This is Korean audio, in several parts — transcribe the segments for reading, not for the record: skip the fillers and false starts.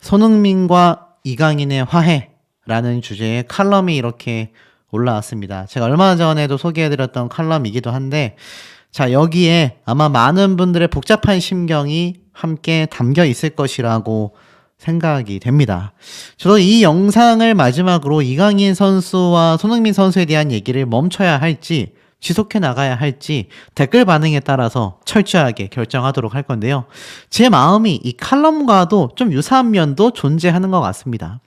손흥민과 이강인의 화해라는 주제의 칼럼이 이렇게 올라왔습니다. 제가 얼마 전에도 소개해드렸던 칼럼이기도 한데, 자, 여기에 아마 많은 분들의 복잡한 심경이 함께 담겨 있을 것이라고 생각이 됩니다. 저도 이 영상을 마지막으로 이강인 선수와 손흥민 선수에 대한 얘기를 멈춰야 할지 지속해 나가야 할지 댓글 반응에 따라서 철저하게 결정하도록 할 건데요. 제 마음이 이 칼럼과도 좀 유사한 면도 존재하는 것 같습니다.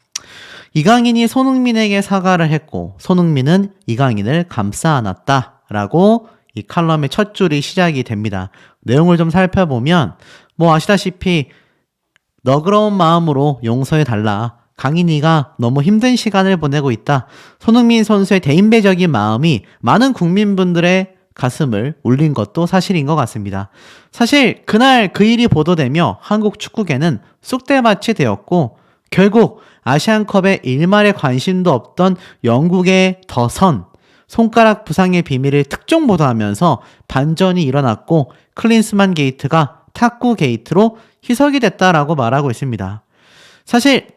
이강인이 손흥민에게 사과를 했고 손흥민은 이강인을 감싸 안았다 라고 이 칼럼의 첫 줄이 시작이 됩니다. 내용을 좀 살펴보면 아시다시피 너그러운 마음으로 용서해달라. 강인이가 너무 힘든 시간을 보내고 있다. 손흥민 선수의 대인배적인 마음이 많은 국민분들의 가슴을 울린 것도 사실인 것 같습니다. 사실 그날 그 일이 보도되며 한국 축구계는 쑥대밭이 되었고 결국 아시안컵에 일말의 관심도 없던 영국의 더선 손가락 부상의 비밀을 특종 보도하면서 반전이 일어났고 클린스만 게이트가 탁구 게이트로 희석이 됐다라고 말하고 있습니다. 사실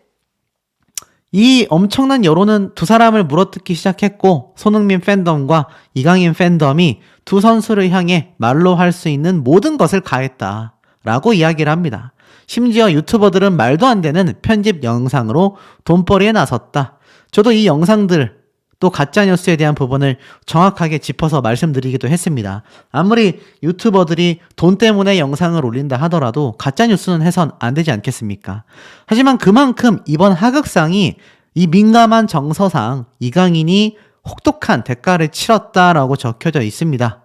이 엄청난 여론은 두 사람을 물어뜯기 시작했고 손흥민 팬덤과 이강인 팬덤이 두 선수를 향해 말로 할 수 있는 모든 것을 가했다라고 이야기를 합니다. 심지어 유튜버들은 말도 안 되는 편집 영상으로 돈벌이에 나섰다. 저도 이 영상들 또 가짜뉴스에 대한 부분을 정확하게 짚어서 말씀드리기도 했습니다. 아무리 유튜버들이 돈 때문에 영상을 올린다 하더라도 가짜뉴스는 해선 안 되지 않겠습니까? 하지만 그만큼 이번 하극상이 이 민감한 정서상 이강인이 혹독한 대가를 치렀다라고 적혀져 있습니다.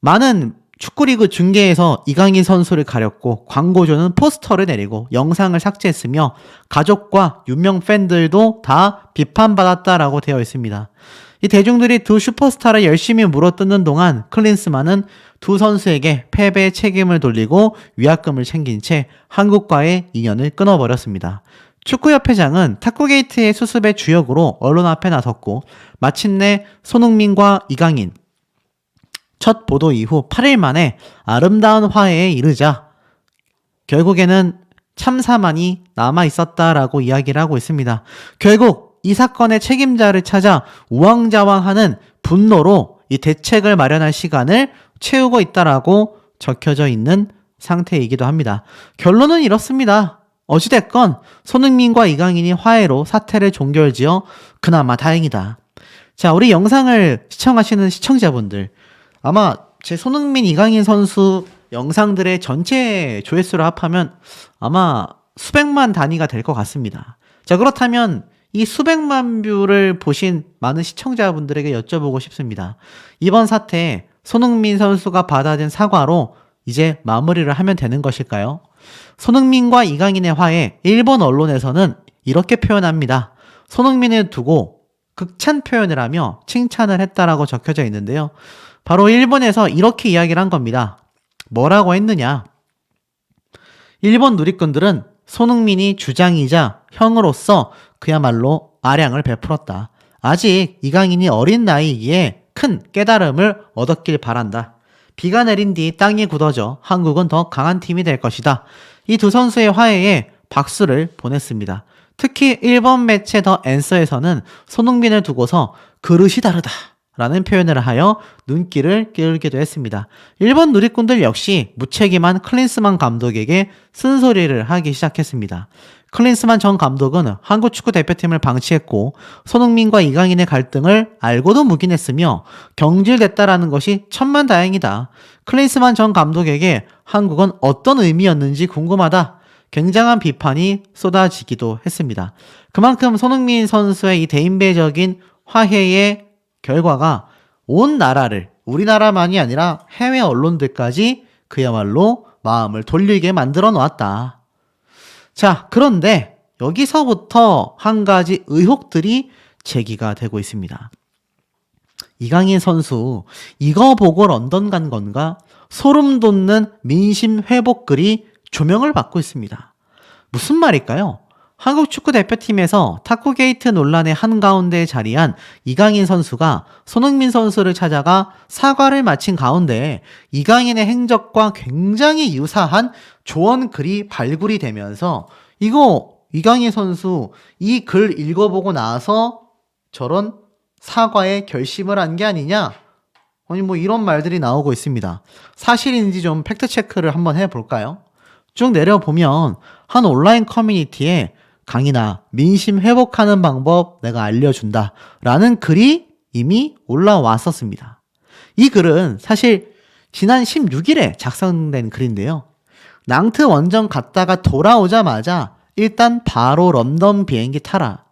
많은 축구리그 중계에서 이강인 선수를 가렸고 광고주는 포스터를 내리고 영상을 삭제했으며 가족과 유명 팬들도 다 비판받았다라고 되어 있습니다. 이 대중들이 두 슈퍼스타를 열심히 물어뜯는 동안 클린스만은 두 선수에게 패배의 책임을 돌리고 위약금을 챙긴 채 한국과의 인연을 끊어버렸습니다. 축구협회장은 탁구게이트의 수습의 주역으로 언론 앞에 나섰고 마침내 손흥민과 이강인 첫 보도 이후 8일 만에 아름다운 화해에 이르자 결국에는 참사만이 남아있었다라고 이야기를 하고 있습니다. 결국 이 사건의 책임자를 찾아 우왕좌왕하는 분노로 이 대책을 마련할 시간을 채우고 있다라고 적혀져 있는 상태이기도 합니다. 결론은 이렇습니다. 어찌됐건 손흥민과 이강인이 화해로 사태를 종결지어 그나마 다행이다. 자, 우리 영상을 시청하시는 시청자분들 아마 제 손흥민, 이강인 선수 영상들의 전체 조회수를 합하면 아마 수백만 단위가 될 것 같습니다. 자, 그렇다면 이 수백만 뷰를 보신 많은 시청자분들에게 여쭤보고 싶습니다. 이번 사태에 손흥민 선수가 받아든 사과로 이제 마무리를 하면 되는 것일까요? 손흥민과 이강인의 화해, 일본 언론에서는 이렇게 표현합니다. 손흥민을 두고 극찬 표현을 하며 칭찬을 했다라고 적혀져 있는데요. 바로 일본에서 이렇게 이야기를 한 겁니다. 뭐라고 했느냐? 일본 누리꾼들은 손흥민이 주장이자 형으로서 그야말로 아량을 베풀었다. 아직 이강인이 어린 나이이기에 큰 깨달음을 얻었길 바란다. 비가 내린 뒤 땅이 굳어져 한국은 더 강한 팀이 될 것이다. 이 두 선수의 화해에 박수를 보냈습니다. 특히 일본 매체 더 앤서에서는 손흥민을 두고서 그릇이 다르다 라는 표현을 하여 눈길을 끌기도 했습니다. 일본 누리꾼들 역시 무책임한 클린스만 감독에게 쓴소리를 하기 시작했습니다. 클린스만 전 감독은 한국 축구 대표팀을 방치했고 손흥민과 이강인의 갈등을 알고도 묵인했으며 경질됐다라는 것이 천만다행이다. 클린스만 전 감독에게 한국은 어떤 의미였는지 궁금하다. 굉장한 비판이 쏟아지기도 했습니다. 그만큼 손흥민 선수의 이 대인배적인 화해의 결과가 온 나라를, 우리나라만이 아니라 해외 언론들까지 그야말로 마음을 돌리게 만들어 놓았다. 자, 그런데 여기서부터 한 가지 의혹들이 제기가 되고 있습니다. 이강인 선수, 이거 보고 런던 간 건가? 소름 돋는 민심 회복 글이 조명을 받고 있습니다. 무슨 말일까요? 한국 축구 대표팀에서 탁구게이트 논란의 한가운데에 자리한 이강인 선수가 손흥민 선수를 찾아가 사과를 마친 가운데 이강인의 행적과 굉장히 유사한 조언 글이 발굴이 되면서 이거 이강인 선수 이 글 읽어보고 나서 저런 사과에 결심을 한 게 아니냐? 아니 뭐 이런 말들이 나오고 있습니다. 사실인지 좀 팩트 체크를 한번 해볼까요? 쭉 내려보면 한 온라인 커뮤니티에 강인아 민심 회복하는 방법 내가 알려준다 라는 글이 이미 올라왔었습니다. 이 글은 사실 지난 16일에 작성된 글인데요. 낭트 원정 갔다가 돌아오자마자 일단 바로 런던 비행기 타라.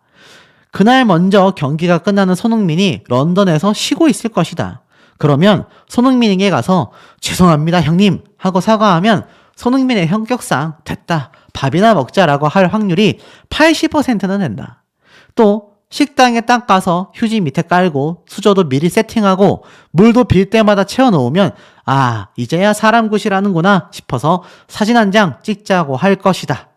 그날 먼저 경기가 끝나는 손흥민이 런던에서 쉬고 있을 것이다. 그러면 손흥민에게 가서 죄송합니다 형님 하고 사과하면 손흥민의 성격상 됐다 밥이나 먹자라고 할 확률이 80%는 된다. 또 식당에 딱 가서 휴지 밑에 깔고 수저도 미리 세팅하고 물도 빌 때마다 채워놓으면 아 이제야 사람 굿이라는구나 싶어서 사진 한 장 찍자고 할 것이다.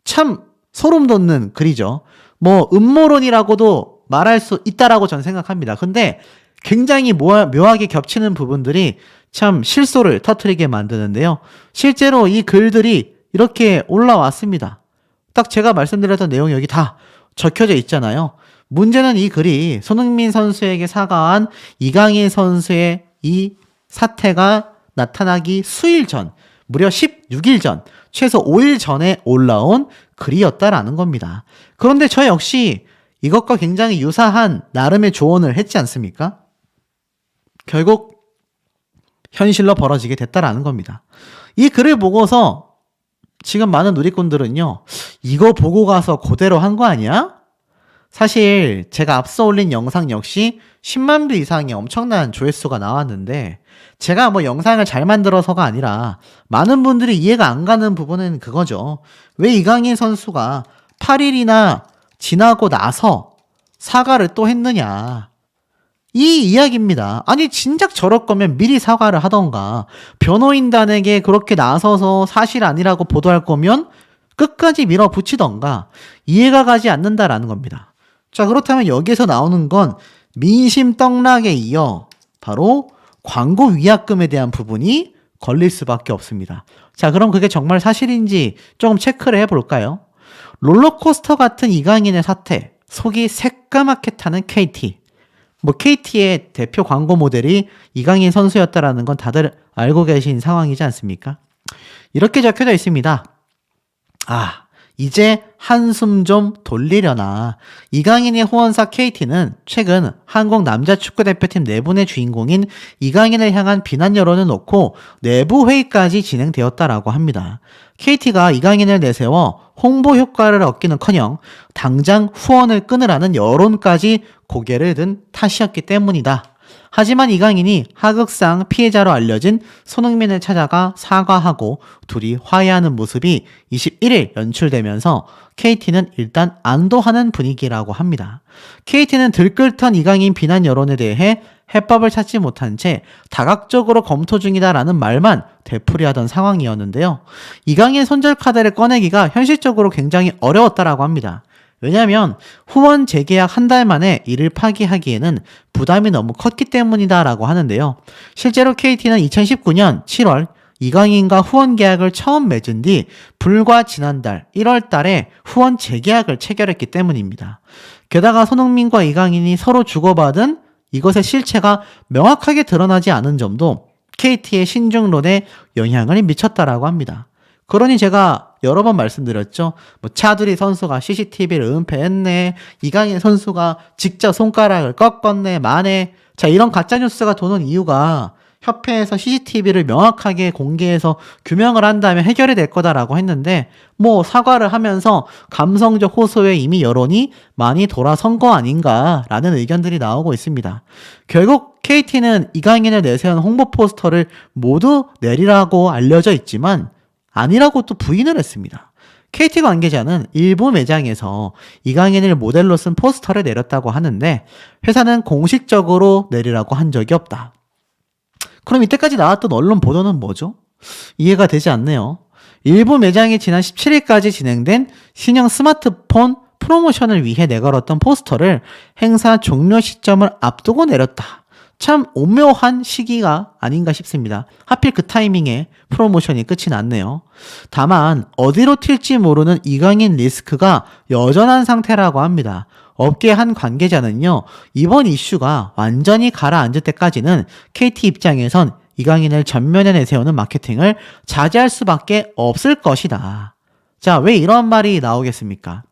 참 소름 돋는 글이죠. 뭐 음모론이라고도 말할 수 있다라고 전 생각합니다. 근데 굉장히 묘하게 겹치는 부분들이 참 실소를 터뜨리게 만드는데요. 실제로 이 글들이 이렇게 올라왔습니다. 딱 제가 말씀드렸던 내용이 여기 다 적혀져 있잖아요. 문제는 이 글이 손흥민 선수에게 사과한 이강인 선수의 이 사태가 나타나기 수일 전, 무려 16일 전, 최소 5일 전에 올라온 글이었다라는 겁니다. 그런데 저 역시 이것과 굉장히 유사한 나름의 조언을 했지 않습니까? 결국 현실로 벌어지게 됐다라는 겁니다. 이 글을 보고서 지금 많은 누리꾼들은요, 이거 보고 가서 그대로 한 거 아니야? 사실 제가 앞서 올린 영상 역시 10만 뷰 이상의 엄청난 조회수가 나왔는데 제가 뭐 영상을 잘 만들어서가 아니라 많은 분들이 이해가 안 가는 부분은 그거죠. 왜 이강인 선수가 8일이나 지나고 나서 사과를 또 했느냐. 이 이야기입니다. 아니 진작 저럴 거면 미리 사과를 하던가 변호인단에게 그렇게 나서서 사실 아니라고 보도할 거면 끝까지 밀어붙이던가 이해가 가지 않는다라는 겁니다. 자 그렇다면 여기에서 나오는 건 민심 떡락에 이어 바로 광고 위약금에 대한 부분이 걸릴 수밖에 없습니다. 자 그럼 그게 정말 사실인지 조금 체크를 해볼까요? 롤러코스터 같은 이강인의 사태, 속이 새까맣게 타는 KT. 뭐 KT의 대표 광고 모델이 이강인 선수였다라는 건 다들 알고 계신 상황이지 않습니까? 이렇게 적혀져 있습니다. 아, 이제 한숨 좀 돌리려나. 이강인의 후원사 KT는 최근 한국 남자 축구대표팀 내분의 주인공인 이강인을 향한 비난 여론을 놓고 내부 회의까지 진행되었다라고 합니다. KT가 이강인을 내세워 홍보 효과를 얻기는커녕 당장 후원을 끊으라는 여론까지 고개를 든 탓이었기 때문이다. 하지만 이강인이 하극상 피해자로 알려진 손흥민을 찾아가 사과하고 둘이 화해하는 모습이 21일 연출되면서 KT는 일단 안도하는 분위기라고 합니다. KT는 들끓던 이강인 비난 여론에 대해 해법을 찾지 못한 채 다각적으로 검토 중이다라는 말만 되풀이하던 상황이었는데요. 이강인 손절 카드를 꺼내기가 현실적으로 굉장히 어려웠다라고 합니다. 왜냐하면 후원 재계약 한 달 만에 이를 파기하기에는 부담이 너무 컸기 때문이다라고 하는데요. 실제로 KT는 2019년 7월 이강인과 후원 계약을 처음 맺은 뒤 불과 지난달 1월 달에 후원 재계약을 체결했기 때문입니다. 게다가 손흥민과 이강인이 서로 주고받은 이것의 실체가 명확하게 드러나지 않은 점도 KT의 신중론에 영향을 미쳤다라고 합니다. 그러니 제가 여러 번 말씀드렸죠. 뭐 차두리 선수가 CCTV를 은폐했네. 이강인 선수가 직접 손가락을 꺾었네. 만에. 자, 이런 가짜뉴스가 도는 이유가 협회에서 CCTV를 명확하게 공개해서 규명을 한다면 해결이 될 거다라고 했는데 뭐 사과를 하면서 감성적 호소에 이미 여론이 많이 돌아선 거 아닌가라는 의견들이 나오고 있습니다. 결국 KT는 이강인을 내세운 홍보 포스터를 모두 내리라고 알려져 있지만 아니라고 또 부인을 했습니다. KT 관계자는 일부 매장에서 이강인을 모델로 쓴 포스터를 내렸다고 하는데 회사는 공식적으로 내리라고 한 적이 없다. 그럼 이때까지 나왔던 언론 보도는 뭐죠? 이해가 되지 않네요. 일부 매장이 지난 17일까지 진행된 신형 스마트폰 프로모션을 위해 내걸었던 포스터를 행사 종료 시점을 앞두고 내렸다. 참 오묘한 시기가 아닌가 싶습니다. 하필 그 타이밍에 프로모션이 끝이 났네요. 다만 어디로 튈지 모르는 이강인 리스크가 여전한 상태라고 합니다. 업계 한 관계자는요, 이번 이슈가 완전히 가라앉을 때까지는 KT 입장에선 이강인을 전면에 내세우는 마케팅을 자제할 수밖에 없을 것이다. 자, 왜 이런 말이 나오겠습니까?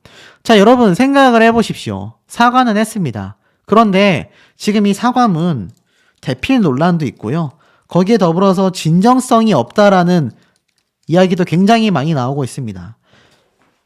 자, 여러분 생각을 해보십시오. 사과는 했습니다. 그런데 지금 이 사과문 대필 논란도 있고요. 거기에 더불어서 진정성이 없다라는 이야기도 굉장히 많이 나오고 있습니다.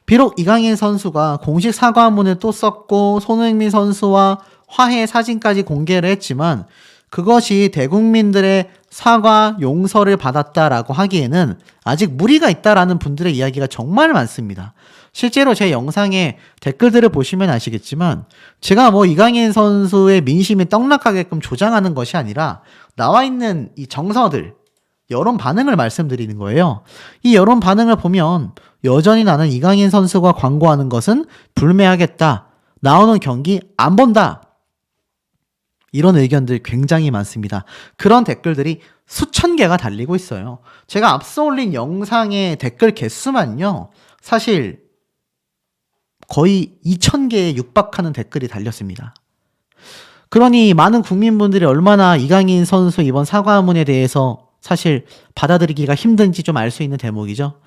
비록 이강인 선수가 공식 사과문을 또 썼고 손흥민 선수와 화해 사진까지 공개를 했지만 그것이 대국민들의 사과 용서를 받았다라고 하기에는 아직 무리가 있다라는 분들의 이야기가 정말 많습니다. 실제로 제 영상에 댓글들을 보시면 아시겠지만 제가 이강인 선수의 민심이 떡락하게끔 조장하는 것이 아니라 나와 있는 이 정서들, 여론 반응을 말씀드리는 거예요. 이 여론 반응을 보면 여전히 나는 이강인 선수가 광고하는 것은 불매하겠다. 나오는 경기 안 본다. 이런 의견들 굉장히 많습니다. 그런 댓글들이 수천 개가 달리고 있어요. 제가 앞서 올린 영상의 댓글 개수만요. 사실 거의 2,000개에 육박하는 댓글이 달렸습니다. 그러니 많은 국민분들이 얼마나 이강인 선수 이번 사과문에 대해서 사실 받아들이기가 힘든지 좀 알 수 있는 대목이죠.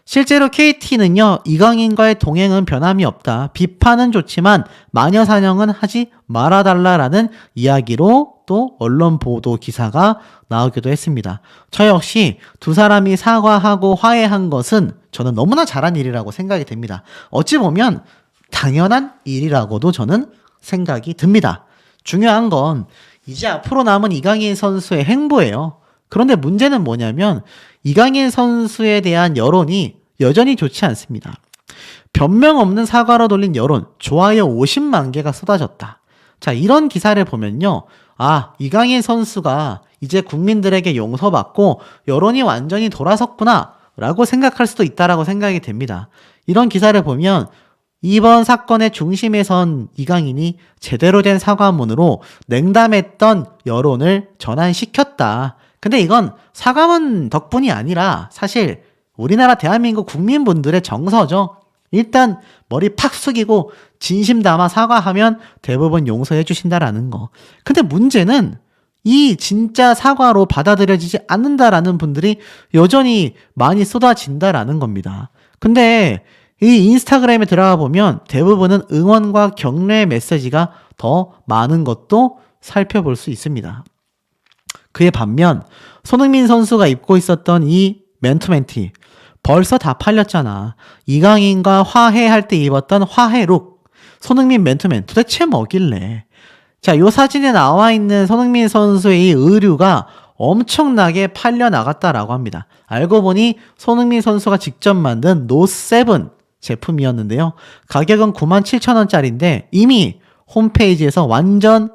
실제로 KT는요, 이강인과의 동행은 변함이 없다. 비판은 좋지만 마녀 사냥은 하지 말아달라라는 이야기로 또 언론 보도 기사가 나오기도 했습니다. 저 역시 두 사람이 사과하고 화해한 것은 저는 너무나 잘한 일이라고 생각이 됩니다. 어찌 보면 당연한 일이라고도 저는 생각이 듭니다. 중요한 건 이제 앞으로 남은 이강인 선수의 행보예요. 그런데 문제는 뭐냐면 이강인 선수에 대한 여론이 여전히 좋지 않습니다. 변명 없는 사과로 돌린 여론, 좋아요 50만 개가 쏟아졌다. 자, 이런 기사를 보면요. 아, 이강인 선수가 이제 국민들에게 용서받고 여론이 완전히 돌아섰구나 라고 생각할 수도 있다라고 생각이 됩니다. 이런 기사를 보면 이번 사건의 중심에 선 이강인이 제대로 된 사과문으로 냉담했던 여론을 전환시켰다. 근데 이건 사과문 덕분이 아니라 사실 우리나라 대한민국 국민분들의 정서죠. 일단 머리 팍 숙이고 진심 담아 사과하면 대부분 용서해 주신다라는 거. 근데 문제는 이 진짜 사과로 받아들여지지 않는다라는 분들이 여전히 많이 쏟아진다라는 겁니다. 근데 이 인스타그램에 들어가 보면 대부분은 응원과 격려의 메시지가 더 많은 것도 살펴볼 수 있습니다. 그에 반면 손흥민 선수가 입고 있었던 이 맨투맨티 벌써 다 팔렸잖아. 이강인과 화해할 때 입었던 화해룩, 손흥민 맨투맨 도대체 뭐길래? 자, 요 사진에 나와 있는 손흥민 선수의 이 의류가 엄청나게 팔려 나갔다라고 합니다. 알고 보니 손흥민 선수가 직접 만든 노7 제품이었는데요. 가격은 97,000원짜리인데 이미 홈페이지에서 완전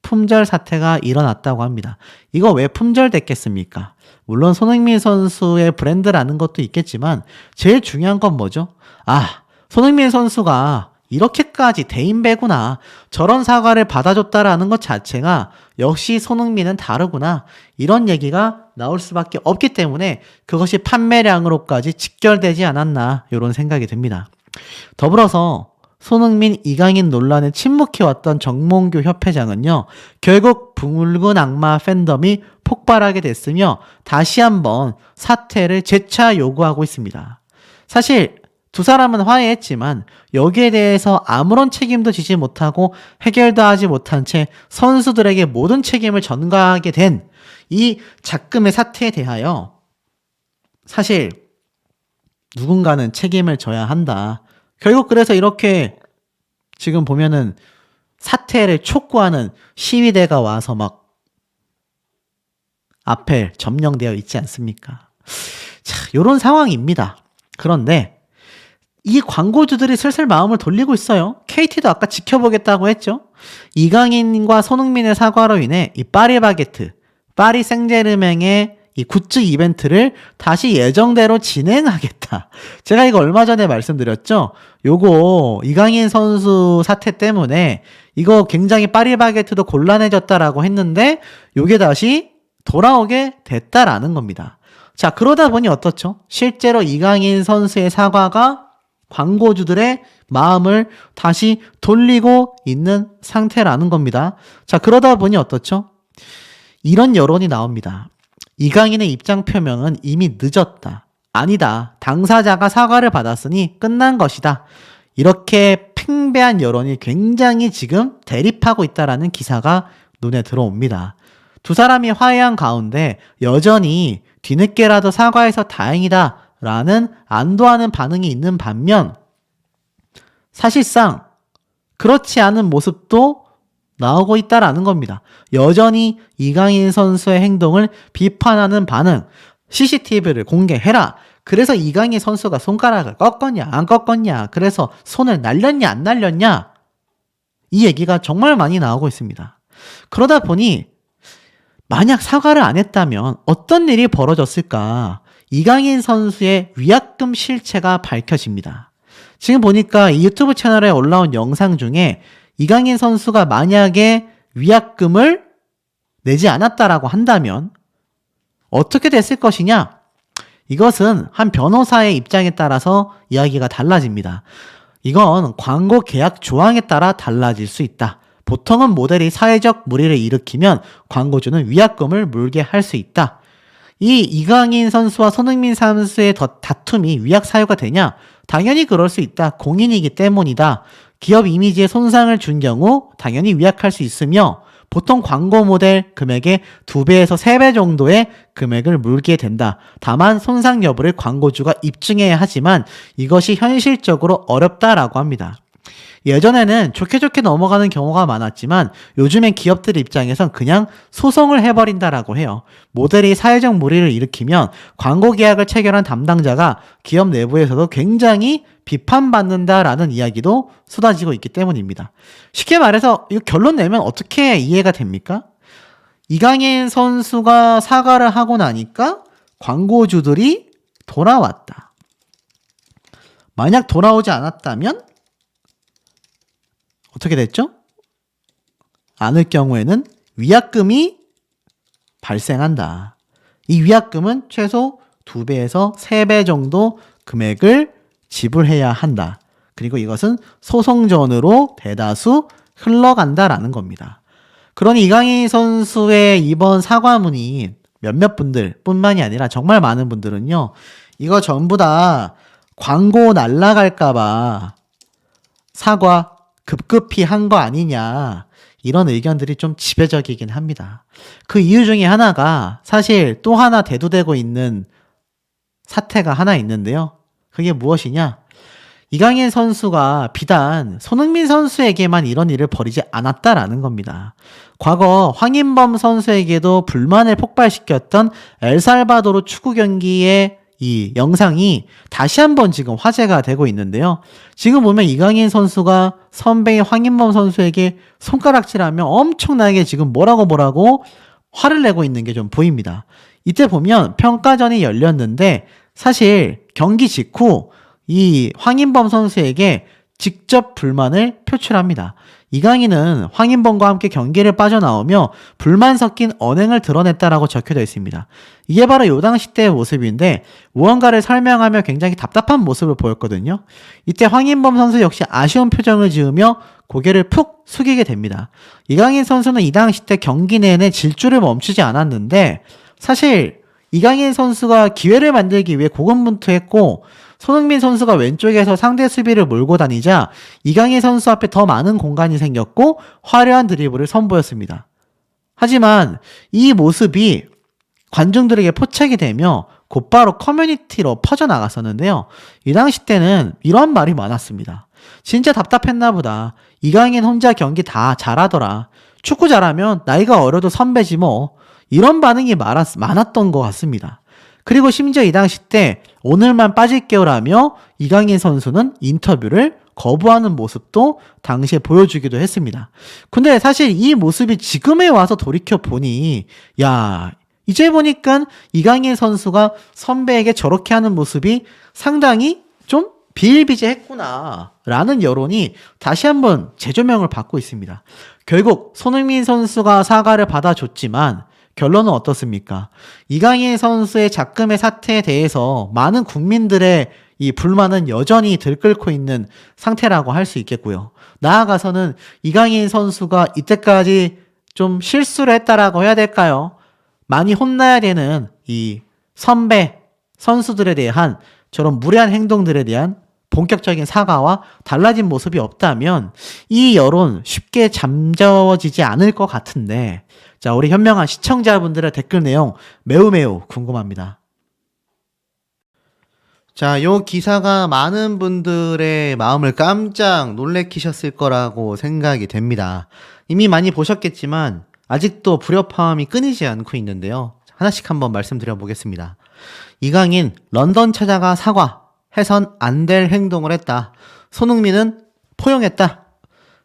품절 사태가 일어났다고 합니다. 이거 왜 품절됐겠습니까? 물론 손흥민 선수의 브랜드라는 것도 있겠지만 제일 중요한 건 뭐죠? 아, 손흥민 선수가 이렇게까지 대인배구나. 저런 사과를 받아줬다라는 것 자체가 역시 손흥민은 다르구나. 이런 얘기가 나올 수밖에 없기 때문에 그것이 판매량으로까지 직결되지 않았나 이런 생각이 듭니다. 더불어서 손흥민, 이강인 논란에 침묵해왔던 정몽규 협회장은요, 결국 붉은 악마 팬덤이 폭발하게 됐으며 다시 한번 사퇴를 재차 요구하고 있습니다. 사실 두 사람은 화해했지만 여기에 대해서 아무런 책임도 지지 못하고 해결도 하지 못한 채 선수들에게 모든 책임을 전가하게 된 이 작금의 사태에 대하여 사실 누군가는 책임을 져야 한다. 결국 그래서 이렇게 지금 보면은 사퇴를 촉구하는 시위대가 와서 막 앞에 점령되어 있지 않습니까? 자, 요런 상황입니다. 그런데 이 광고주들이 슬슬 마음을 돌리고 있어요. KT도 아까 지켜보겠다고 했죠. 이강인과 손흥민의 사과로 인해 이 파리바게트, 파리 생제르맹의 이 굿즈 이벤트를 다시 예정대로 진행하겠다. 제가 이거 얼마 전에 말씀드렸죠? 요거 이강인 선수 사태 때문에 이거 굉장히 파리바게트도 곤란해졌다라고 했는데 요게 다시 돌아오게 됐다라는 겁니다. 자, 그러다 보니 어떻죠? 실제로 이강인 선수의 사과가 광고주들의 마음을 다시 돌리고 있는 상태라는 겁니다. 자, 그러다 보니 어떻죠? 이런 여론이 나옵니다. 이강인의 입장 표명은 이미 늦었다. 아니다. 당사자가 사과를 받았으니 끝난 것이다. 이렇게 팽배한 여론이 굉장히 지금 대립하고 있다라는 기사가 눈에 들어옵니다. 두 사람이 화해한 가운데 여전히 뒤늦게라도 사과해서 다행이다 라는 안도하는 반응이 있는 반면 사실상 그렇지 않은 모습도 나오고 있다라는 겁니다. 여전히 이강인 선수의 행동을 비판하는 반응, CCTV를 공개해라. 그래서 이강인 선수가 손가락을 꺾었냐 안 꺾었냐, 그래서 손을 날렸냐 안 날렸냐, 이 얘기가 정말 많이 나오고 있습니다. 그러다 보니 만약 사과를 안 했다면 어떤 일이 벌어졌을까? 이강인 선수의 위약금 실체가 밝혀집니다. 지금 보니까 이 유튜브 채널에 올라온 영상 중에 이강인 선수가 만약에 위약금을 내지 않았다라고 한다면 어떻게 됐을 것이냐? 이것은 한 변호사의 입장에 따라서 이야기가 달라집니다. 이건 광고 계약 조항에 따라 달라질 수 있다. 보통은 모델이 사회적 물의를 일으키면 광고주는 위약금을 물게 할 수 있다. 이 이강인 선수와 손흥민 선수의 다툼이 위약 사유가 되냐? 당연히 그럴 수 있다. 공인이기 때문이다. 기업 이미지에 손상을 준 경우 당연히 위약할 수 있으며 보통 광고 모델 금액의 2배에서 3배 정도의 금액을 물게 된다. 다만 손상 여부를 광고주가 입증해야 하지만 이것이 현실적으로 어렵다라고 합니다. 예전에는 좋게 넘어가는 경우가 많았지만 요즘엔 기업들 입장에선 그냥 소송을 해버린다라고 해요. 모델이 사회적 물의를 일으키면 광고 계약을 체결한 담당자가 기업 내부에서도 굉장히 비판받는다라는 이야기도 쏟아지고 있기 때문입니다. 쉽게 말해서 이 결론 내면 어떻게 이해가 됩니까? 이강인 선수가 사과를 하고 나니까 광고주들이 돌아왔다. 만약 돌아오지 않았다면 어떻게 됐죠? 않을 경우에는 위약금이 발생한다. 이 위약금은 최소 2배에서 3배 정도 금액을 지불해야 한다. 그리고 이것은 소송전으로 대다수 흘러간다라는 겁니다. 그러니 이강인 선수의 이번 사과문이 몇몇 분들 뿐만이 아니라 정말 많은 분들은요, 이거 전부 다 광고 날라갈까봐 사과 급급히 한 거 아니냐, 이런 의견들이 좀 지배적이긴 합니다. 그 이유 중에 하나가 사실 또 하나 대두되고 있는 사태가 하나 있는데요. 그게 무엇이냐? 이강인 선수가 비단 손흥민 선수에게만 이런 일을 벌이지 않았다라는 겁니다. 과거 황인범 선수에게도 불만을 폭발시켰던 엘살바도르 축구 경기의 이 영상이 다시 한번 지금 화제가 되고 있는데요. 지금 보면 이강인 선수가 선배인 황인범 선수에게 손가락질하며 엄청나게 지금 뭐라고 화를 내고 있는 게 좀 보입니다. 이때 보면 평가전이 열렸는데 사실 경기 직후 이 황인범 선수에게 직접 불만을 표출합니다. 이강인은 황인범과 함께 경기를 빠져나오며 불만 섞인 언행을 드러냈다라고 적혀져 있습니다. 이게 바로 요 당시 때의 모습인데 무언가를 설명하며 굉장히 답답한 모습을 보였거든요. 이때 황인범 선수 역시 아쉬운 표정을 지으며 고개를 푹 숙이게 됩니다. 이강인 선수는 이 당시 때 경기 내내 질주를 멈추지 않았는데 사실 이강인 선수가 기회를 만들기 위해 고군분투했고 손흥민 선수가 왼쪽에서 상대 수비를 몰고 다니자 이강인 선수 앞에 더 많은 공간이 생겼고 화려한 드리블을 선보였습니다. 하지만 이 모습이 관중들에게 포착이 되며 곧바로 커뮤니티로 퍼져나갔었는데요. 이 당시 때는 이런 말이 많았습니다. 진짜 답답했나 보다. 이강인 혼자 경기 다 잘하더라. 축구 잘하면 나이가 어려도 선배지 뭐. 이런 반응이 많았던 것 같습니다. 그리고 심지어 이 당시 때 오늘만 빠질게요라며 이강인 선수는 인터뷰를 거부하는 모습도 당시에 보여주기도 했습니다. 근데 사실 이 모습이 지금에 와서 돌이켜보니 야, 이제 보니까 이강인 선수가 선배에게 저렇게 하는 모습이 상당히 좀 비일비재했구나 라는 여론이 다시 한번 재조명을 받고 있습니다. 결국 손흥민 선수가 사과를 받아줬지만 결론은 어떻습니까? 이강인 선수의 작금의 사태에 대해서 많은 국민들의 이 불만은 여전히 들끓고 있는 상태라고 할 수 있겠고요. 나아가서는 이강인 선수가 이때까지 좀 실수를 했다라고 해야 될까요? 많이 혼나야 되는 이 선배 선수들에 대한 저런 무례한 행동들에 대한 본격적인 사과와 달라진 모습이 없다면 이 여론 쉽게 잠재워지지 않을 것 같은데, 자, 우리 현명한 시청자분들의 댓글 내용 매우 궁금합니다. 자, 요 기사가 많은 분들의 마음을 깜짝 놀래키셨을 거라고 생각이 됩니다. 이미 많이 보셨겠지만 아직도 불협화음이 끊이지 않고 있는데요. 하나씩 한번 말씀드려 보겠습니다. 이강인 런던 찾아가 사과, 해선 안 될 행동을 했다. 손흥민은 포용했다.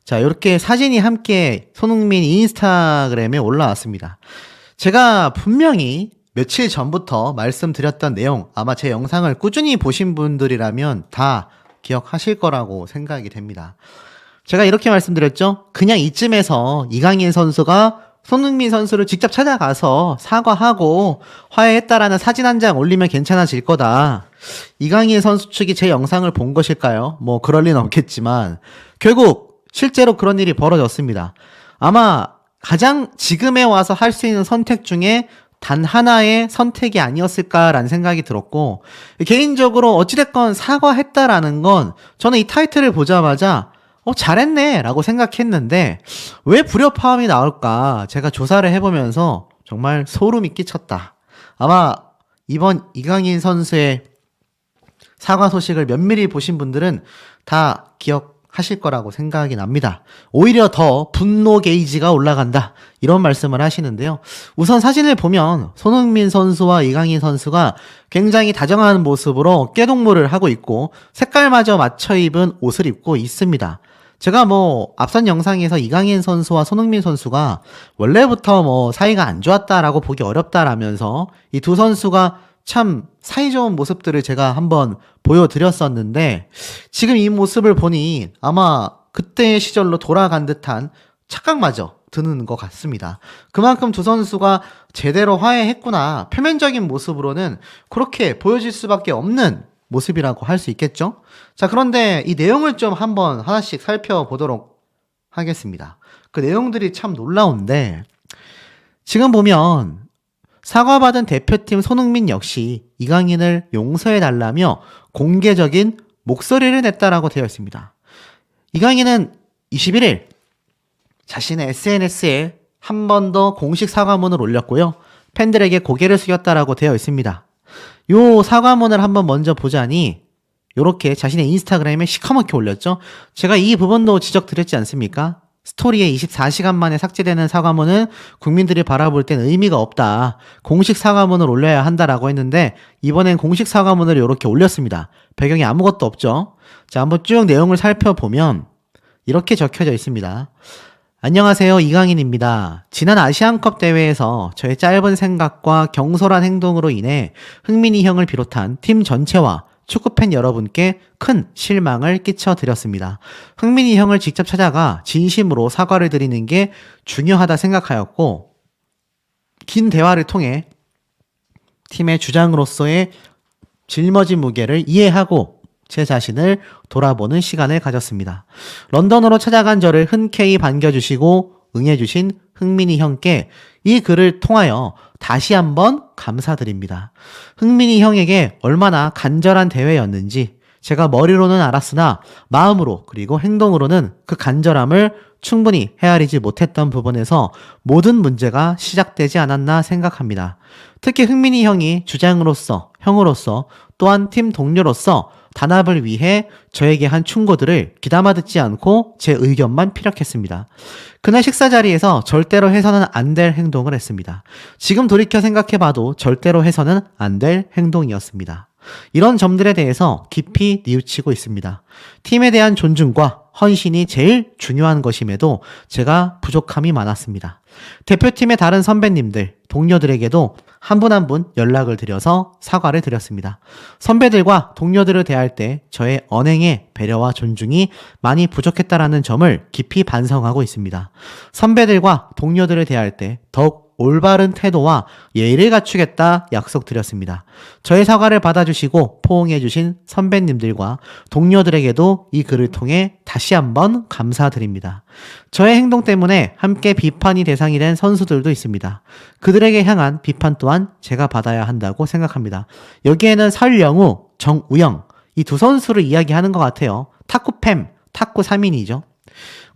자, 이렇게 사진이 함께 손흥민 인스타그램에 올라왔습니다. 제가 분명히 며칠 전부터 말씀드렸던 내용, 아마 제 영상을 꾸준히 보신 분들이라면 다 기억하실 거라고 생각이 됩니다. 제가 이렇게 말씀드렸죠. 그냥 이쯤에서 이강인 선수가 손흥민 선수를 직접 찾아가서 사과하고 화해했다라는 사진 한 장 올리면 괜찮아질 거다. 이강인 선수 측이 제 영상을 본 것일까요? 뭐 그럴 리는 없겠지만 결국 실제로 그런 일이 벌어졌습니다. 아마 가장 지금에 와서 할 수 있는 선택 중에 단 하나의 선택이 아니었을까라는 생각이 들었고, 개인적으로 어찌됐건 사과했다라는 건 저는 이 타이틀을 보자마자 잘했네 라고 생각했는데 왜 불협화음이 나올까 제가 조사를 해보면서 정말 소름이 끼쳤다. 아마 이번 이강인 선수의 사과 소식을 면밀히 보신 분들은 다 기억하실 거라고 생각이 납니다. 오히려 더 분노 게이지가 올라간다 이런 말씀을 하시는데요. 우선 사진을 보면 손흥민 선수와 이강인 선수가 굉장히 다정한 모습으로 어깨동무를 하고 있고 색깔마저 맞춰 입은 옷을 입고 있습니다. 제가 앞선 영상에서 이강인 선수와 손흥민 선수가 원래부터 사이가 안 좋았다라고 보기 어렵다라면서 이 두 선수가 참 사이좋은 모습들을 제가 한번 보여드렸었는데, 지금 이 모습을 보니 아마 그때의 시절로 돌아간 듯한 착각마저 드는 것 같습니다. 그만큼 두 선수가 제대로 화해했구나, 표면적인 모습으로는 그렇게 보여질 수밖에 없는 모습이라고 할 수 있겠죠? 자, 그런데 이 내용을 좀 한번 하나씩 살펴보도록 하겠습니다. 그 내용들이 참 놀라운데, 지금 보면 사과받은 대표팀 손흥민 역시 이강인을 용서해달라며 공개적인 목소리를 냈다라고 되어 있습니다. 이강인은 21일 자신의 SNS에 한 번 더 공식 사과문을 올렸고요. 팬들에게 고개를 숙였다라고 되어 있습니다. 요 사과문을 한번 먼저 보자니 요렇게 자신의 인스타그램에 시커멓게 올렸죠. 제가 이 부분도 지적드렸지 않습니까? 스토리에 24시간 만에 삭제되는 사과문은 국민들이 바라볼 땐 의미가 없다. 공식 사과문을 올려야 한다라고 했는데 이번엔 공식 사과문을 이렇게 올렸습니다. 배경에 아무것도 없죠. 자, 한번 쭉 내용을 살펴보면 이렇게 적혀져 있습니다. 안녕하세요, 이강인입니다. 지난 아시안컵 대회에서 저의 짧은 생각과 경솔한 행동으로 인해 흥민이 형을 비롯한 팀 전체와 축구팬 여러분께 큰 실망을 끼쳐드렸습니다. 흥민이 형을 직접 찾아가 진심으로 사과를 드리는 게 중요하다 생각하였고, 긴 대화를 통해 팀의 주장으로서의 짊어진 무게를 이해하고 제 자신을 돌아보는 시간을 가졌습니다. 런던으로 찾아간 저를 흔쾌히 반겨주시고 응해주신 흥민이 형께 이 글을 통하여 다시 한번 감사드립니다. 흥민이 형에게 얼마나 간절한 대회였는지 제가 머리로는 알았으나 마음으로 그리고 행동으로는 그 간절함을 충분히 헤아리지 못했던 부분에서 모든 문제가 시작되지 않았나 생각합니다. 특히 흥민이 형이 주장으로서, 형으로서, 또한 팀 동료로서 단합을 위해 저에게 한 충고들을 귀담아 듣지 않고 제 의견만 피력했습니다. 그날 식사 자리에서 절대로 해서는 안 될 행동을 했습니다. 지금 돌이켜 생각해봐도 절대로 해서는 안 될 행동이었습니다. 이런 점들에 대해서 깊이 뉘우치고 있습니다. 팀에 대한 존중과 헌신이 제일 중요한 것임에도 제가 부족함이 많았습니다. 대표팀의 다른 선배님들, 동료들에게도 한 분 한 분 연락을 드려서 사과를 드렸습니다. 선배들과 동료들을 대할 때 저의 언행의 배려와 존중이 많이 부족했다라는 점을 깊이 반성하고 있습니다. 선배들과 동료들을 대할 때 더욱 올바른 태도와 예의를 갖추겠다 약속드렸습니다. 저의 사과를 받아주시고 포옹해주신 선배님들과 동료들에게도 이 글을 통해 다시 한번 감사드립니다. 저의 행동 때문에 함께 비판이 대상이 된 선수들도 있습니다. 그들에게 향한 비판 또한 제가 받아야 한다고 생각합니다. 여기에는 설영우, 정우영 이 두 선수를 이야기하는 것 같아요. 탁구팸, 탁구 3인이죠.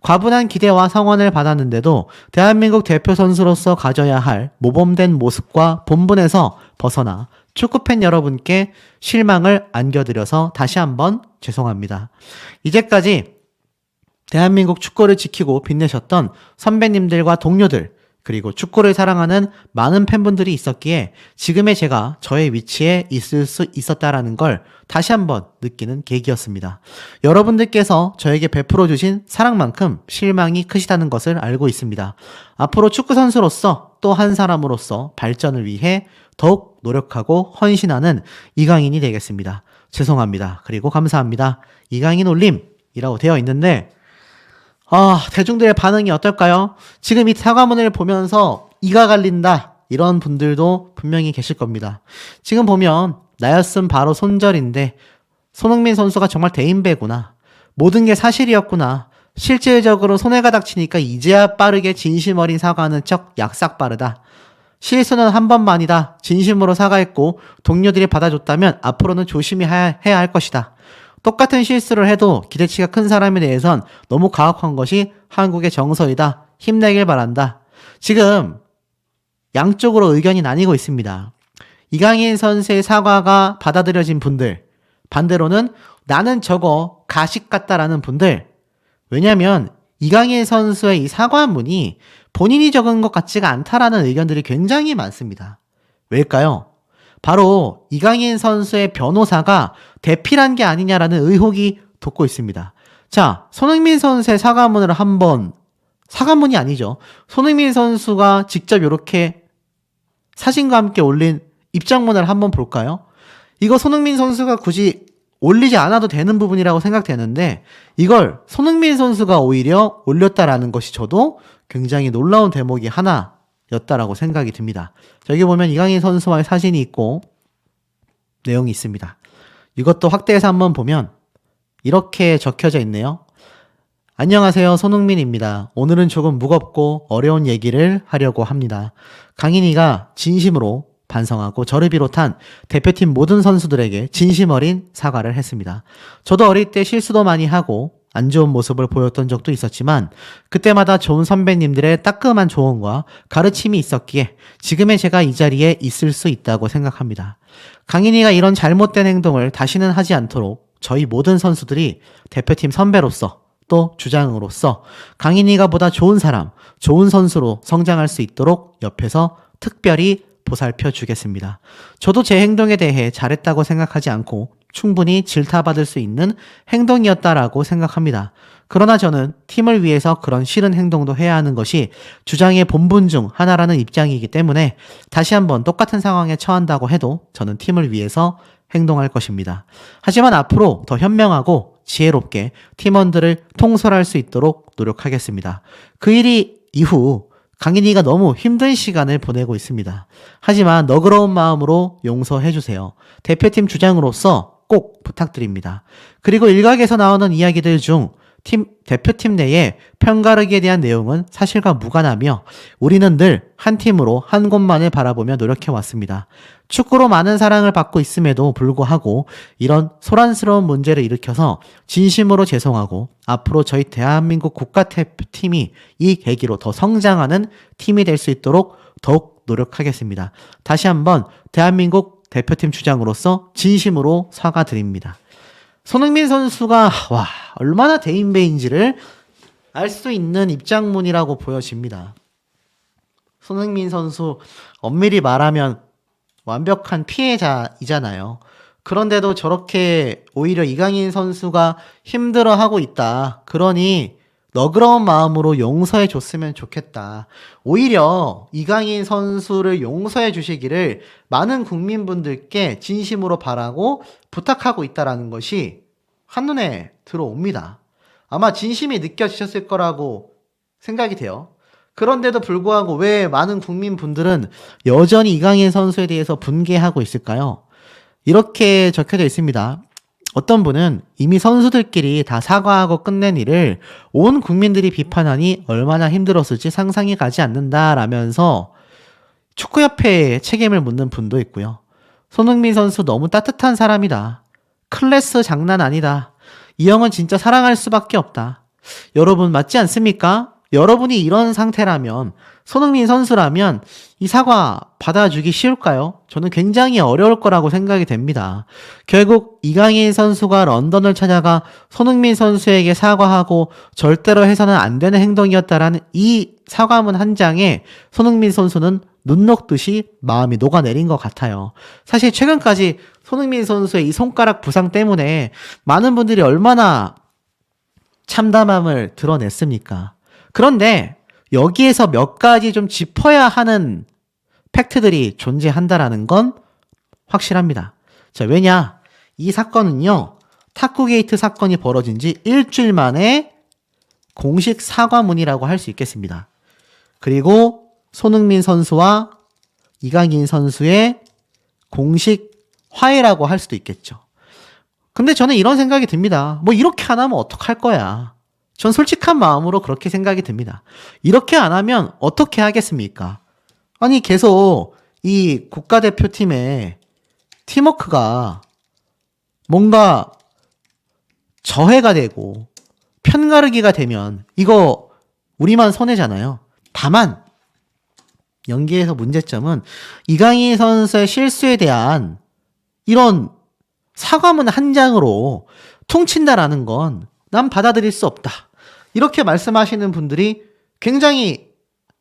과분한 기대와 성원을 받았는데도 대한민국 대표 선수로서 가져야 할 모범된 모습과 본분에서 벗어나 축구팬 여러분께 실망을 안겨드려서 다시 한번 죄송합니다. 이제까지 대한민국 축구를 지키고 빛내셨던 선배님들과 동료들, 그리고 축구를 사랑하는 많은 팬분들이 있었기에 지금의 제가 저의 위치에 있을 수 있었다라는 걸 다시 한번 느끼는 계기였습니다. 여러분들께서 저에게 베풀어 주신 사랑만큼 실망이 크시다는 것을 알고 있습니다. 앞으로 축구 선수로서 또 한 사람으로서 발전을 위해 더욱 노력하고 헌신하는 이강인이 되겠습니다. 죄송합니다. 그리고 감사합니다. 이강인 올림이라고 되어 있는데 대중들의 반응이 어떨까요? 지금 이 사과문을 보면서 이가 갈린다 이런 분들도 분명히 계실 겁니다. 지금 보면 나였음 바로 손절인데 손흥민 선수가 정말 대인배구나. 모든 게 사실이었구나. 실질적으로 손해가 닥치니까 이제야 빠르게 진심 어린 사과하는 척 약삭 빠르다. 실수는 한 번만이다. 진심으로 사과했고 동료들이 받아줬다면 앞으로는 조심히 해야 할 것이다. 똑같은 실수를 해도 기대치가 큰 사람에 대해선 너무 가혹한 것이 한국의 정서이다. 힘내길 바란다. 지금 양쪽으로 의견이 나뉘고 있습니다. 이강인 선수의 사과가 받아들여진 분들, 반대로는 나는 저거 가식 같다라는 분들. 왜냐하면 이강인 선수의 이 사과문이 본인이 적은 것 같지가 않다라는 의견들이 굉장히 많습니다. 왜일까요? 바로 이강인 선수의 변호사가 대필한 게 아니냐라는 의혹이 돋고 있습니다. 자, 손흥민 선수의 사과문을 사과문이 아니죠. 손흥민 선수가 직접 이렇게 사진과 함께 올린 입장문을 한번 볼까요? 이거 손흥민 선수가 굳이 올리지 않아도 되는 부분이라고 생각되는데 이걸 손흥민 선수가 오히려 올렸다라는 것이 저도 굉장히 놀라운 대목이 하나였다라고 생각이 듭니다. 자, 여기 보면 이강인 선수와의 사진이 있고 내용이 있습니다. 이것도 확대해서 한번 보면 이렇게 적혀져 있네요. 안녕하세요. 손흥민입니다. 오늘은 조금 무겁고 어려운 얘기를 하려고 합니다. 강인이가 진심으로 반성하고 저를 비롯한 대표팀 모든 선수들에게 진심 어린 사과를 했습니다. 저도 어릴 때 실수도 많이 하고 안 좋은 모습을 보였던 적도 있었지만 그때마다 좋은 선배님들의 따끔한 조언과 가르침이 있었기에 지금의 제가 이 자리에 있을 수 있다고 생각합니다. 강인이가 이런 잘못된 행동을 다시는 하지 않도록 저희 모든 선수들이 대표팀 선배로서 또 주장으로서 강인이가 보다 좋은 사람, 좋은 선수로 성장할 수 있도록 옆에서 특별히 보살펴 주겠습니다. 저도 제 행동에 대해 잘했다고 생각하지 않고 충분히 질타받을 수 있는 행동이었다라고 생각합니다. 그러나 저는 팀을 위해서 그런 싫은 행동도 해야 하는 것이 주장의 본분 중 하나라는 입장이기 때문에 다시 한번 똑같은 상황에 처한다고 해도 저는 팀을 위해서 행동할 것입니다. 하지만 앞으로 더 현명하고 지혜롭게 팀원들을 통솔할 수 있도록 노력하겠습니다. 그 일이 이후 강인이가 너무 힘든 시간을 보내고 있습니다. 하지만 너그러운 마음으로 용서해주세요. 대표팀 주장으로서 꼭 부탁드립니다. 그리고 일각에서 나오는 이야기들 중 대표팀 내에 편가르기에 대한 내용은 사실과 무관하며 우리는 늘 한 팀으로 한 곳만을 바라보며 노력해왔습니다. 축구로 많은 사랑을 받고 있음에도 불구하고 이런 소란스러운 문제를 일으켜서 진심으로 죄송하고 앞으로 저희 대한민국 국가대표팀이 이 계기로 더 성장하는 팀이 될 수 있도록 더욱 노력하겠습니다. 다시 한번 대한민국 대표팀 주장으로서 진심으로 사과드립니다. 손흥민 선수가 얼마나 대인배인지를 알 수 있는 입장문이라고 보여집니다. 손흥민 선수 엄밀히 말하면 완벽한 피해자이잖아요. 그런데도 저렇게 오히려 이강인 선수가 힘들어하고 있다. 그러니 너그러운 마음으로 용서해 줬으면 좋겠다. 오히려 이강인 선수를 용서해 주시기를 많은 국민분들께 진심으로 바라고 부탁하고 있다라는 것이 한눈에 들어옵니다. 아마 진심이 느껴지셨을 거라고 생각이 돼요. 그런데도 불구하고 왜 많은 국민분들은 여전히 이강인 선수에 대해서 분개하고 있을까요? 이렇게 적혀져 있습니다. 어떤 분은 이미 선수들끼리 다 사과하고 끝낸 일을 온 국민들이 비판하니 얼마나 힘들었을지 상상이 가지 않는다라면서 축구협회에 책임을 묻는 분도 있고요. 손흥민 선수 너무 따뜻한 사람이다. 클래스 장난 아니다. 이 형은 진짜 사랑할 수밖에 없다. 여러분 맞지 않습니까? 여러분이 이런 상태라면, 손흥민 선수라면 이 사과 받아주기 쉬울까요? 저는 굉장히 어려울 거라고 생각이 됩니다. 결국 이강인 선수가 런던을 찾아가 손흥민 선수에게 사과하고 절대로 해서는 안 되는 행동이었다라는 이 사과문 한 장에 손흥민 선수는 눈 녹듯이 마음이 녹아내린 것 같아요. 사실 최근까지 손흥민 선수의 이 손가락 부상 때문에 많은 분들이 얼마나 참담함을 드러냈습니까? 그런데 여기에서 몇 가지 좀 짚어야 하는 팩트들이 존재한다라는 건 확실합니다. 자, 왜냐? 이 사건은요, 탁구게이트 사건이 벌어진 지 일주일 만에 공식 사과문이라고 할 수 있겠습니다. 그리고 손흥민 선수와 이강인 선수의 공식 화해라고 할 수도 있겠죠. 근데 저는 이런 생각이 듭니다. 뭐 이렇게 안 하면 어떡할 거야. 전 솔직한 마음으로 그렇게 생각이 듭니다. 이렇게 안 하면 어떻게 하겠습니까? 아니 계속 이 국가대표팀의 팀워크가 뭔가 저해가 되고 편가르기가 되면 이거 우리만 손해잖아요. 다만 여기에서 문제점은 이강인 선수의 실수에 대한 이런 사과문 한 장으로 퉁친다라는 건 난 받아들일 수 없다. 이렇게 말씀하시는 분들이 굉장히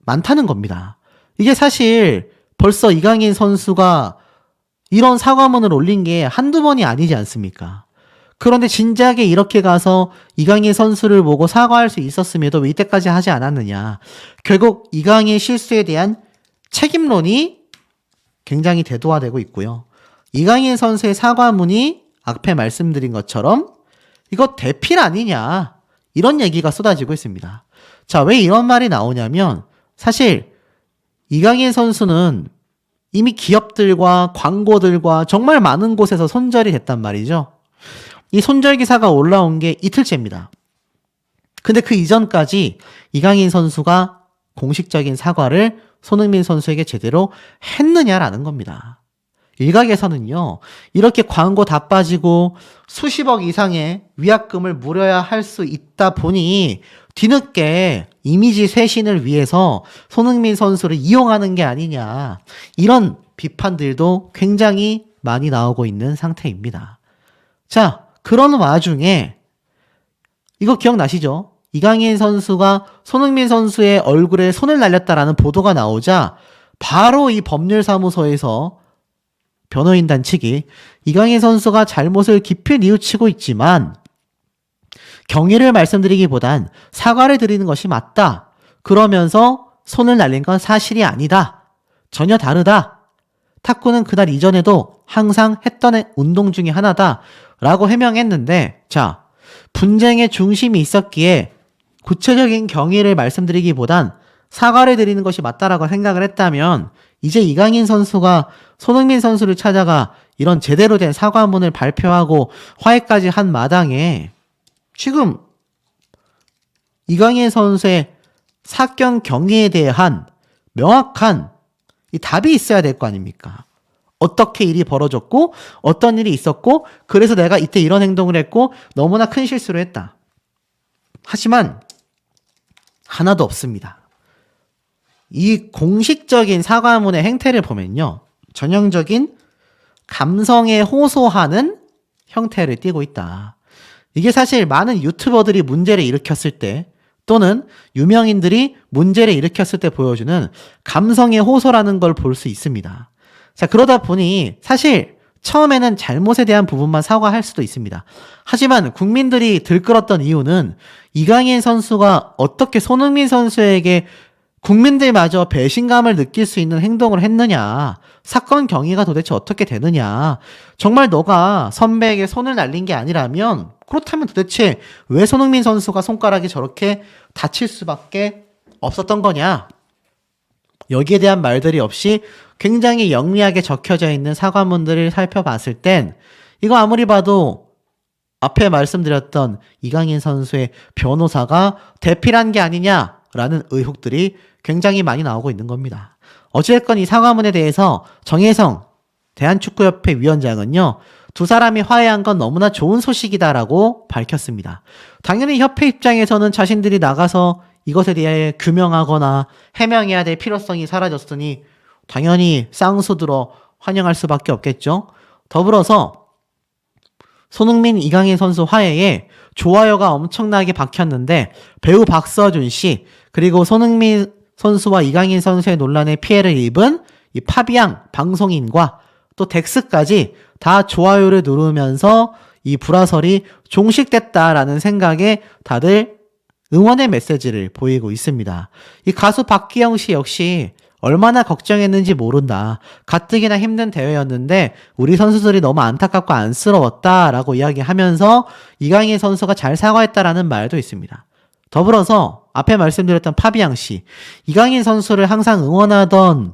많다는 겁니다. 이게 사실 벌써 이강인 선수가 이런 사과문을 올린 게 한두 번이 아니지 않습니까? 그런데 진작에 이렇게 가서 이강인 선수를 보고 사과할 수 있었음에도 왜 이때까지 하지 않았느냐. 결국 이강인 실수에 대한 책임론이 굉장히 대두화되고 있고요. 이강인 선수의 사과문이 앞에 말씀드린 것처럼 이거 대필 아니냐 이런 얘기가 쏟아지고 있습니다. 자, 왜 이런 말이 나오냐면 사실 이강인 선수는 이미 기업들과 광고들과 정말 많은 곳에서 손절이 됐단 말이죠. 이 손절 기사가 올라온 게 이틀째입니다. 근데 그 이전까지 이강인 선수가 공식적인 사과를 손흥민 선수에게 제대로 했느냐라는 겁니다. 일각에서는요, 이렇게 광고 다 빠지고 수십억 이상의 위약금을 물어야 할 수 있다 보니 뒤늦게 이미지 쇄신을 위해서 손흥민 선수를 이용하는 게 아니냐, 이런 비판들도 굉장히 많이 나오고 있는 상태입니다. 자, 그런 와중에 이거 기억나시죠? 이강인 선수가 손흥민 선수의 얼굴에 손을 날렸다라는 보도가 나오자 바로 이 법률사무소에서 변호인단 측이 이강인 선수가 잘못을 깊이 뉘우치고 있지만 경위를 말씀드리기보단 사과를 드리는 것이 맞다. 그러면서 손을 날린 건 사실이 아니다. 전혀 다르다. 탁구는 그날 이전에도 항상 했던 운동 중에 하나다. 라고 해명했는데, 자, 분쟁의 중심이 있었기에 구체적인 경위를 말씀드리기보단 사과를 드리는 것이 맞다라고 생각을 했다면 이제 이강인 선수가 손흥민 선수를 찾아가 이런 제대로 된 사과문을 발표하고 화해까지 한 마당에 지금 이강인 선수의 사건 경위에 대한 명확한 이 답이 있어야 될 거 아닙니까? 어떻게 일이 벌어졌고 어떤 일이 있었고 그래서 내가 이때 이런 행동을 했고 너무나 큰 실수를 했다. 하지만 하나도 없습니다. 이 공식적인 사과문의 행태를 보면요, 전형적인 감성에 호소하는 형태를 띠고 있다. 이게 사실 많은 유튜버들이 문제를 일으켰을 때 또는 유명인들이 문제를 일으켰을 때 보여주는 감성의 호소라는 걸 볼 수 있습니다. 자, 그러다 보니 사실 처음에는 잘못에 대한 부분만 사과할 수도 있습니다. 하지만 국민들이 들끓었던 이유는 이강인 선수가 어떻게 손흥민 선수에게 국민들마저 배신감을 느낄 수 있는 행동을 했느냐, 사건 경위가 도대체 어떻게 되느냐, 정말 너가 선배에게 손을 날린 게 아니라면 그렇다면 도대체 왜 손흥민 선수가 손가락이 저렇게 다칠 수밖에 없었던 거냐, 여기에 대한 말들이 없이 굉장히 영리하게 적혀져 있는 사과문들을 살펴봤을 땐 이거 아무리 봐도 앞에 말씀드렸던 이강인 선수의 변호사가 대필한 게 아니냐라는 의혹들이 굉장히 많이 나오고 있는 겁니다. 어찌됐건 이 사과문에 대해서 정혜성 대한축구협회 위원장은요, 두 사람이 화해한 건 너무나 좋은 소식이다라고 밝혔습니다. 당연히 협회 입장에서는 자신들이 나가서 이것에 대해 규명하거나 해명해야 될 필요성이 사라졌으니 당연히 쌍수들어 환영할 수밖에 없겠죠. 더불어서 손흥민, 이강인 선수 화해에 좋아요가 엄청나게 박혔는데 배우 박서준 씨 그리고 손흥민 선수와 이강인 선수의 논란에 피해를 입은 이 파비앙 방송인과 또 덱스까지 다 좋아요를 누르면서 이 불화설이 종식됐다라는 생각에 다들 응원의 메시지를 보이고 있습니다. 이 가수 박기영 씨 역시 얼마나 걱정했는지 모른다. 가뜩이나 힘든 대회였는데 우리 선수들이 너무 안타깝고 안쓰러웠다라고 이야기하면서 이강인 선수가 잘 사과했다라는 말도 있습니다. 더불어서 앞에 말씀드렸던 파비앙 씨, 이강인 선수를 항상 응원하던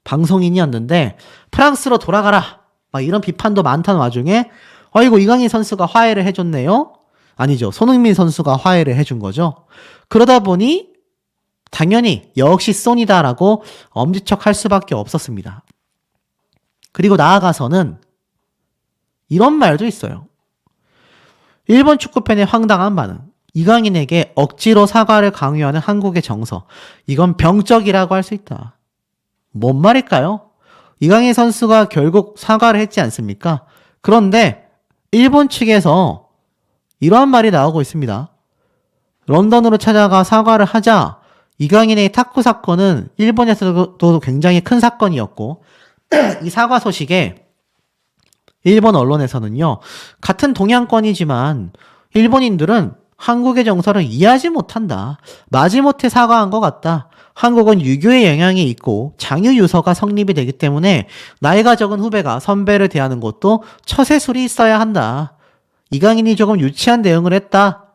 방송인이었는데 프랑스로 돌아가라 막 이런 비판도 많다는 와중에 이거 이강인 선수가 화해를 해줬네요? 아니죠. 손흥민 선수가 화해를 해준 거죠. 그러다 보니 당연히 역시 소니다라고 엄지척할 수밖에 없었습니다. 그리고 나아가서는 이런 말도 있어요. 일본 축구팬의 황당한 반응. 이강인에게 억지로 사과를 강요하는 한국의 정서. 이건 병적이라고 할 수 있다. 뭔 말일까요? 이강인 선수가 결국 사과를 했지 않습니까? 그런데 일본 측에서 이러한 말이 나오고 있습니다. 런던으로 찾아가 사과를 하자 이강인의 탁구 사건은 일본에서도 굉장히 큰 사건이었고 이 사과 소식에 일본 언론에서는요, 같은 동양권이지만 일본인들은 한국의 정서를 이해하지 못한다. 마지못해 사과한 것 같다. 한국은 유교의 영향이 있고 장유유서가 성립이 되기 때문에 나이가 적은 후배가 선배를 대하는 것도 처세술이 있어야 한다. 이강인이 조금 유치한 대응을 했다.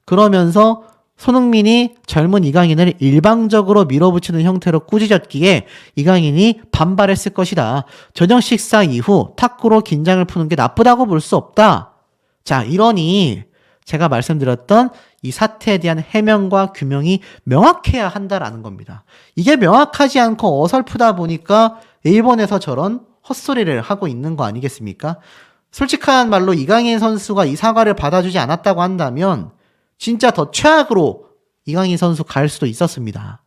그러면서 손흥민이 젊은 이강인을 일방적으로 밀어붙이는 형태로 꾸짖었기에 이강인이 반발했을 것이다. 저녁 식사 이후 탁구로 긴장을 푸는 게 나쁘다고 볼 수 없다. 자, 이러니 제가 말씀드렸던 이 사태에 대한 해명과 규명이 명확해야 한다라는 겁니다. 이게 명확하지 않고 어설프다 보니까 일본에서 저런 헛소리를 하고 있는 거 아니겠습니까? 솔직한 말로 이강인 선수가 이 사과를 받아주지 않았다고 한다면 진짜 더 최악으로 이강인 선수 갈 수도 있었습니다.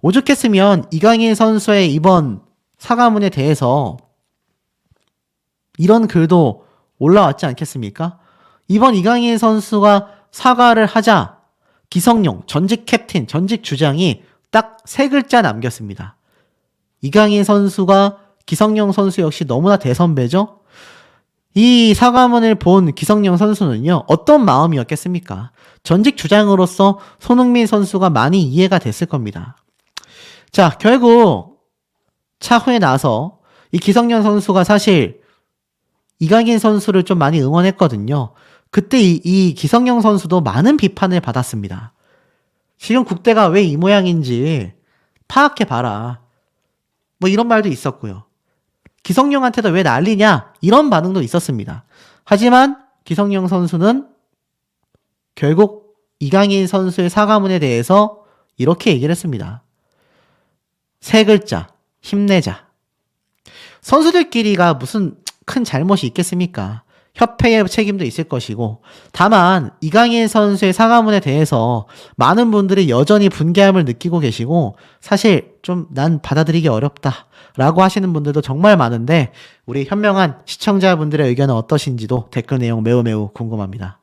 오죽했으면 이강인 선수의 이번 사과문에 대해서 이런 글도 올라왔지 않겠습니까? 이번 이강인 선수가 사과를 하자 기성용 전직 캡틴, 전직 주장이 딱 3글자 남겼습니다. 이강인 선수가 기성용 선수 역시 너무나 대선배죠? 이 사과문을 본 기성용 선수는요, 어떤 마음이었겠습니까? 전직 주장으로서 손흥민 선수가 많이 이해가 됐을 겁니다. 자, 결국 차후에 나서 이 기성용 선수가 사실 이강인 선수를 좀 많이 응원했거든요. 그때 이 기성용 선수도 많은 비판을 받았습니다. 지금 국대가 왜 이 모양인지 파악해봐라. 뭐 이런 말도 있었고요. 기성용한테도 왜 난리냐? 이런 반응도 있었습니다. 하지만 기성용 선수는 결국 이강인 선수의 사과문에 대해서 이렇게 얘기를 했습니다. 3글자, 힘내자. 선수들끼리가 무슨 큰 잘못이 있겠습니까? 협회의 책임도 있을 것이고, 다만 이강인 선수의 사과문에 대해서 많은 분들이 여전히 분개함을 느끼고 계시고, 사실 좀 난 받아들이기 어렵다 라고 하시는 분들도 정말 많은데, 우리 현명한 시청자분들의 의견은 어떠신지도 댓글 내용 매우 궁금합니다.